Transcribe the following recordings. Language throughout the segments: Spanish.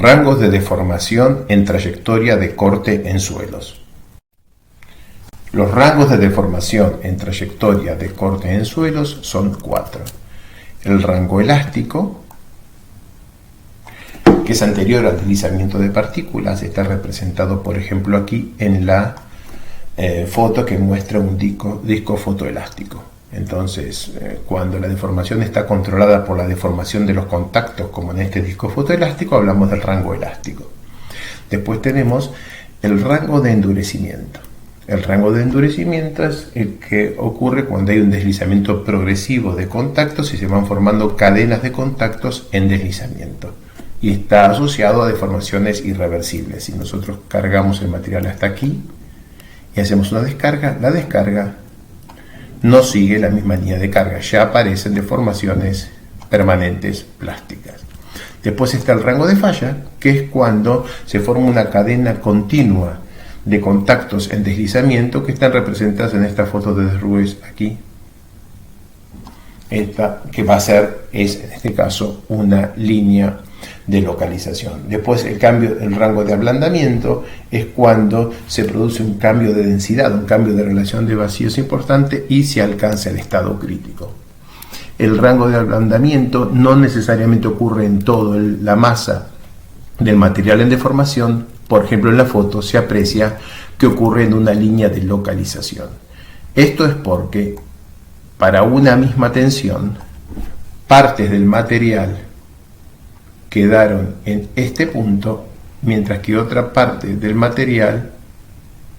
Rangos de deformación en trayectoria de corte en suelos. Los rangos de deformación en trayectoria de corte en suelos son 4. El rango elástico, que es anterior al deslizamiento de partículas, está representado, por ejemplo, aquí en la foto que muestra un disco fotoelástico. Entonces, cuando la deformación está controlada por la deformación de los contactos, como en este disco fotoelástico, hablamos del rango elástico. Después tenemos el rango de endurecimiento. El rango de endurecimiento es el que ocurre cuando hay un deslizamiento progresivo de contactos y se van formando cadenas de contactos en deslizamiento. Y está asociado a deformaciones irreversibles. Si nosotros cargamos el material hasta aquí y hacemos una descarga, la descarga no sigue la misma línea de carga, ya aparecen deformaciones permanentes plásticas. Después está el rango de falla, que es cuando se forma una cadena continua de contactos en deslizamiento que están representadas en esta foto de Desrues aquí. Esta que va a ser, es en este caso, una línea de localización. Después el rango de ablandamiento es cuando se produce un cambio de densidad, un cambio de relación de vacíos importante y se alcanza el estado crítico. El rango de ablandamiento no necesariamente ocurre en toda la masa del material en deformación. Por ejemplo, en la foto se aprecia que ocurre en una línea de localización. Esto es porque para una misma tensión, partes del material quedaron en este punto, mientras que otra parte del material,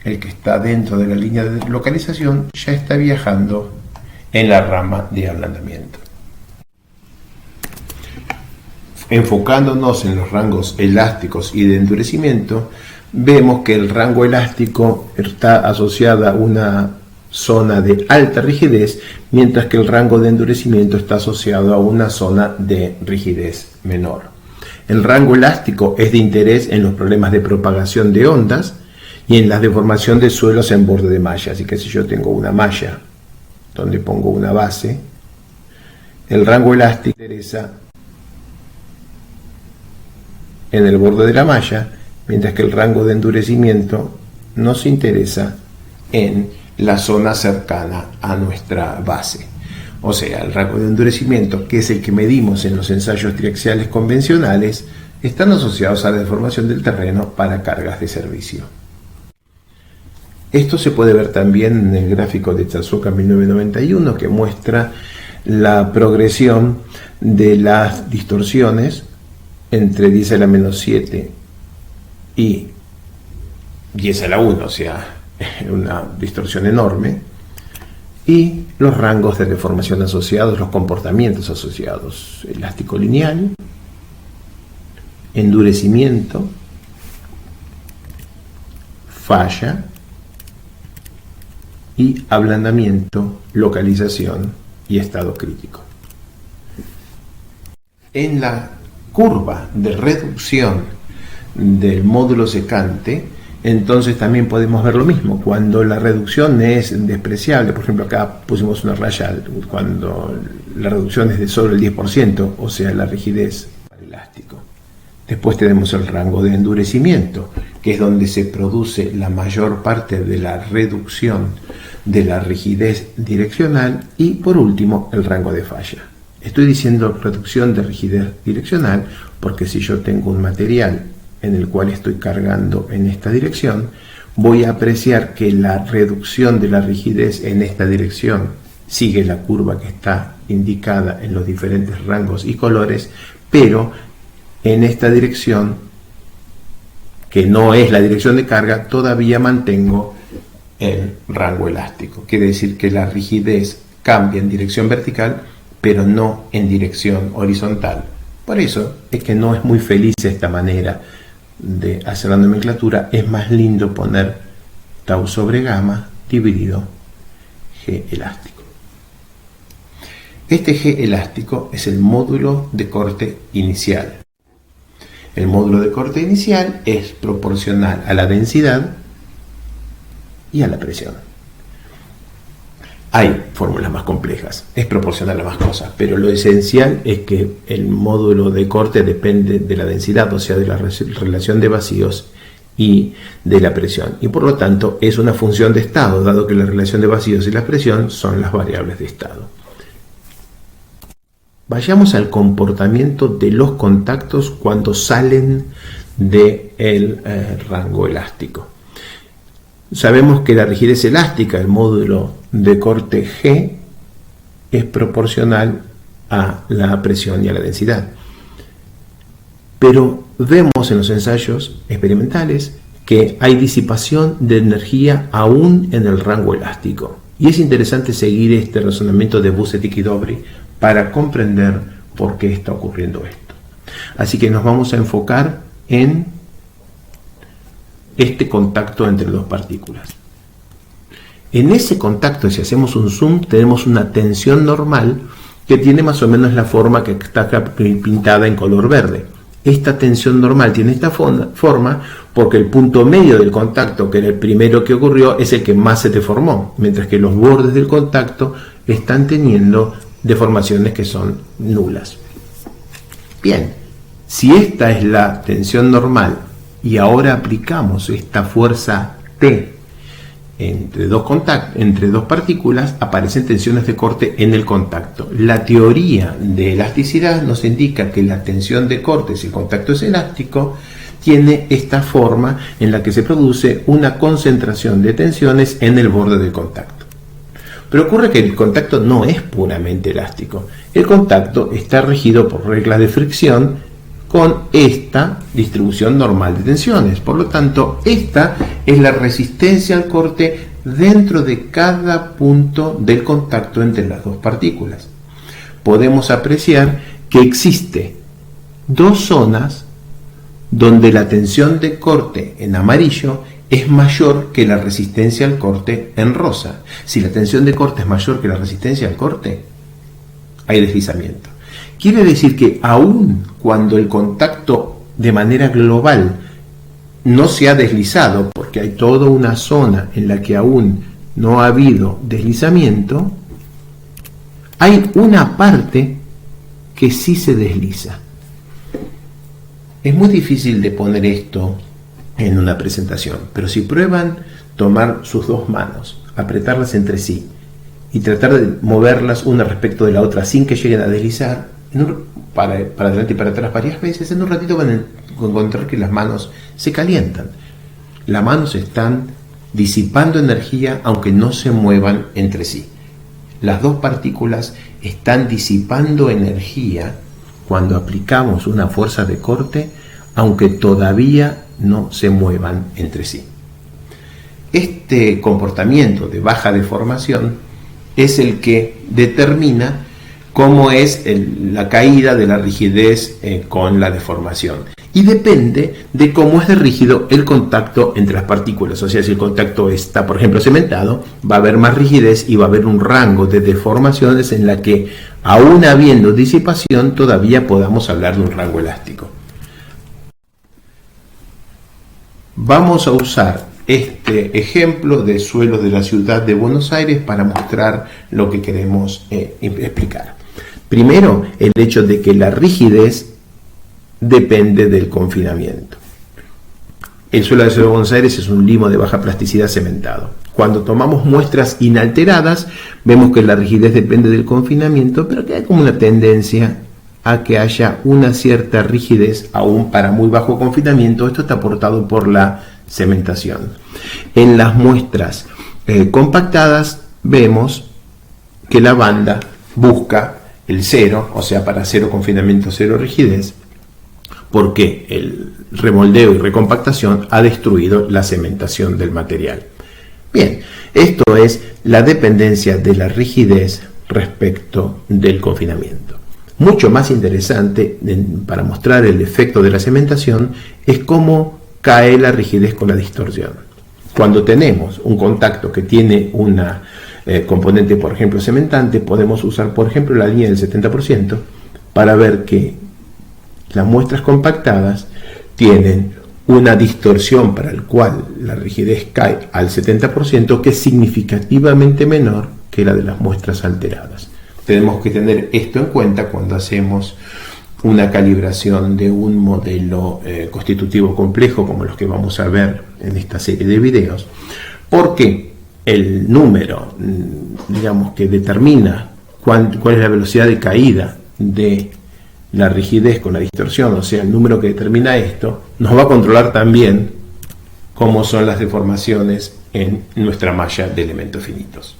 el que está dentro de la línea de localización, ya está viajando en la rama de ablandamiento. Enfocándonos en los rangos elásticos y de endurecimiento, vemos que el rango elástico está asociado a una zona de alta rigidez, mientras que el rango de endurecimiento está asociado a una zona de rigidez menor. El rango elástico es de interés en los problemas de propagación de ondas y en la deformación de suelos en borde de malla. Así que si yo tengo una malla donde pongo una base, el rango elástico interesa en el borde de la malla, mientras que el rango de endurecimiento nos interesa en la zona cercana a nuestra base. O sea, el rango de endurecimiento, que es el que medimos en los ensayos triaxiales convencionales, están asociados a la deformación del terreno para cargas de servicio. Esto se puede ver también en el gráfico de Tezuka 1991, que muestra la progresión de las distorsiones entre 10 a la menos 7 y 10 a la 1, o sea, una distorsión enorme, y los rangos de deformación asociados, los comportamientos asociados: elástico lineal, endurecimiento, falla y ablandamiento, localización y estado crítico. En la curva de reducción del módulo secante, entonces también podemos ver lo mismo. Cuando la reducción es despreciable, por ejemplo acá pusimos una raya, cuando la reducción es de sobre el 10%, o sea, la rigidez elástico. Después tenemos el rango de endurecimiento, que es donde se produce la mayor parte de la reducción de la rigidez direccional, y por último el rango de falla. Estoy diciendo reducción de rigidez direccional porque si yo tengo un material en el cual estoy cargando en esta dirección, voy a apreciar que la reducción de la rigidez en esta dirección sigue la curva que está indicada en los diferentes rangos y colores, pero en esta dirección, que no es la dirección de carga, todavía mantengo el rango elástico. Quiere decir que la rigidez cambia en dirección vertical, pero no en dirección horizontal. Por eso es que no es muy feliz esta manera de hacer la nomenclatura. Es más lindo poner tau sobre gamma dividido G elástico. Este G elástico es el módulo de corte inicial. El módulo de corte inicial es proporcional a la densidad y a la presión. Hay fórmulas más complejas, es proporcional a más cosas, pero lo esencial es que el módulo de corte depende de la densidad, o sea, de la relación de vacíos y de la presión. Y por lo tanto es una función de estado, dado que la relación de vacíos y la presión son las variables de estado. Vayamos al comportamiento de los contactos cuando salen del rango elástico. Sabemos que la rigidez elástica, el módulo de corte G, es proporcional a la presión y a la densidad. Pero vemos en los ensayos experimentales que hay disipación de energía aún en el rango elástico. Y es interesante seguir este razonamiento de Busetic y Dobry para comprender por qué está ocurriendo esto. Así que nos vamos a enfocar en este contacto entre dos partículas. En ese contacto, si hacemos un zoom, tenemos una tensión normal que tiene más o menos la forma que está pintada en color verde. Esta tensión normal tiene esta forma porque el punto medio del contacto, que era el primero que ocurrió, es el que más se deformó, mientras que los bordes del contacto están teniendo deformaciones que son nulas. Bien, si esta es la tensión normal y ahora aplicamos esta fuerza T entre dos partículas, aparecen tensiones de corte en el contacto. La teoría de elasticidad nos indica que la tensión de corte, si el contacto es elástico, tiene esta forma en la que se produce una concentración de tensiones en el borde del contacto. Pero ocurre que el contacto no es puramente elástico. El contacto está regido por reglas de fricción con esta distribución normal de tensiones. Por lo tanto, esta es la resistencia al corte dentro de cada punto del contacto entre las dos partículas. Podemos apreciar que existe dos zonas donde la tensión de corte en amarillo es mayor que la resistencia al corte en rosa. Si la tensión de corte es mayor que la resistencia al corte, hay deslizamiento. Quiere decir que aun cuando el contacto de manera global no se ha deslizado, porque hay toda una zona en la que aún no ha habido deslizamiento, hay una parte que sí se desliza. Es muy difícil de poner esto en una presentación, pero si prueban tomar sus dos manos, apretarlas entre sí y tratar de moverlas una respecto de la otra sin que lleguen a deslizar, para adelante y para atrás varias veces, en un ratito van a encontrar que las manos se calientan. Las manos están disipando energía aunque no se muevan entre sí. Las dos partículas están disipando energía cuando aplicamos una fuerza de corte, aunque todavía no se muevan entre sí. Este comportamiento de baja deformación es el que determina cómo es la caída de la rigidez con la deformación. Y depende de cómo es de rígido el contacto entre las partículas. O sea, si el contacto está, por ejemplo, cementado, va a haber más rigidez y va a haber un rango de deformaciones en la que, aún habiendo disipación, todavía podamos hablar de un rango elástico. Vamos a usar este ejemplo de suelo de la ciudad de Buenos Aires para mostrar lo que queremos explicar. Primero, el hecho de que la rigidez depende del confinamiento. El suelo de la ciudad de Buenos Aires es un limo de baja plasticidad cementado. Cuando tomamos muestras inalteradas, vemos que la rigidez depende del confinamiento, pero que hay como una tendencia a que haya una cierta rigidez, aún para muy bajo confinamiento. Esto está aportado por la cementación. En las muestras compactadas vemos que la banda busca el cero, o sea, para cero confinamiento, cero rigidez, porque el remoldeo y recompactación ha destruido la cementación del material. Bien, esto es la dependencia de la rigidez respecto del confinamiento. Mucho más interesante para mostrar el efecto de la cementación es cómo cae la rigidez con la distorsión. Cuando tenemos un contacto que tiene una componente, por ejemplo, cementante, podemos usar, por ejemplo, la línea del 70% para ver que las muestras compactadas tienen una distorsión para el cual la rigidez cae al 70%, que es significativamente menor que la de las muestras alteradas. Tenemos que tener esto en cuenta cuando hacemos una calibración de un modelo constitutivo complejo como los que vamos a ver en esta serie de videos, porque el número, digamos, que determina cuál es la velocidad de caída de la rigidez con la distorsión, o sea, el número que determina esto, nos va a controlar también cómo son las deformaciones en nuestra malla de elementos finitos.